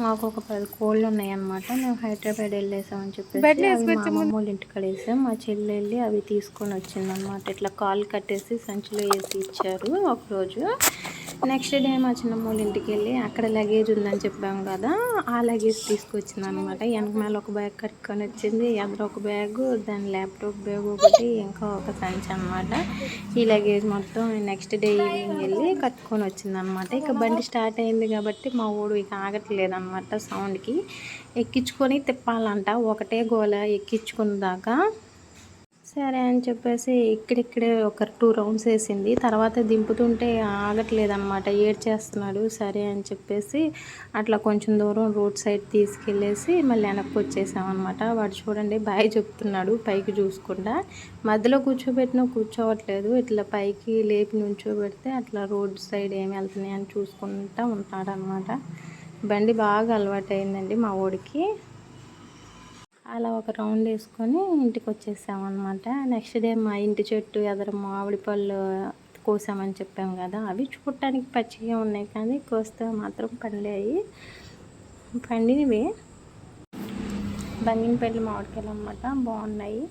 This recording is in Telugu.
మాకు ఒక 10 కోళ్ళు ఉన్నాయన్నమాట. మేము హైదరాబాద్ వెళ్ళేసామని చెప్పేసి అవి మా అమ్మమ్మ వాళ్ళ ఇంటికాడ వేసాం. మా చెల్లి వెళ్ళి అవి తీసుకొని వచ్చిందనమాట. ఇట్లా కాలు కట్టేసి సంచిలో వేసి ఇచ్చారు ఒకరోజు. నెక్స్ట్ డే మా చిన్నమ్మ వాళ్ళ ఇంటికి వెళ్ళి అక్కడ లగేజ్ ఉందని చెప్పాం కదా, ఆ లగేజ్ తీసుకొచ్చింది అనమాట. వెనకమాల ఒక బ్యాగ్ కట్టుకొని వచ్చింది, ఎదురు ఒక బ్యాగు, దాని ల్యాప్టాప్ బ్యాగ్ ఒకటి, ఇంకా ఒక సంచి అనమాట. ఈ లగేజ్ మొత్తం నెక్స్ట్ డే ఈవినింగ్ వెళ్ళి కట్టుకొని వచ్చింది అనమాట. ఇక బండి స్టార్ట్ అయింది కాబట్టి మా ఊడు ఇక ఆగట్లేదు అనమాట. సౌండ్కి ఎక్కించుకొని తిప్పాలంట, ఒకటే గోల ఎక్కించుకున్న దాకా. సరే అని చెప్పేసి ఇక్కడిక్కడే ఒక 2 రౌండ్స్ వేసింది. తర్వాత దింపుతుంటే ఆగట్లేదనమాట, ఏడ్చేస్తున్నాడు. సరే అని చెప్పేసి అట్లా కొంచెం దూరం రోడ్ సైడ్ తీసుకెళ్ళేసి మళ్ళీ వెనక్కి వచ్చేసామన్నమాట. వాడు చూడండి బాయ్ చెప్తున్నాడు పైకి చూసుకుంటా. మధ్యలో కూర్చోబెట్టినా కూర్చోవట్లేదు, ఇట్లా పైకి లేపి నుంచోబెడితే అట్లా రోడ్ సైడ్ ఏమి వెళ్తున్నాయి అని చూసుకుంటా ఉంటాడనమాట. బండి బాగా అలవాటు అయిందండి మా ఊడికి. అలా ఒక రౌండ్ వేసుకొని ఇంటికి వచ్చేసామన్నమాట. నెక్స్ట్ డే మా ఇంటి చెట్టు ఎదురు మామిడి పళ్ళు కోసామని చెప్పాం కదా, అవి చూడటానికి పచ్చిగా ఉన్నాయి కానీ కోస్తే మాత్రం పండినవి బంగినపల్లి మామిడికాయలు అన్నమాట, బాగున్నాయి.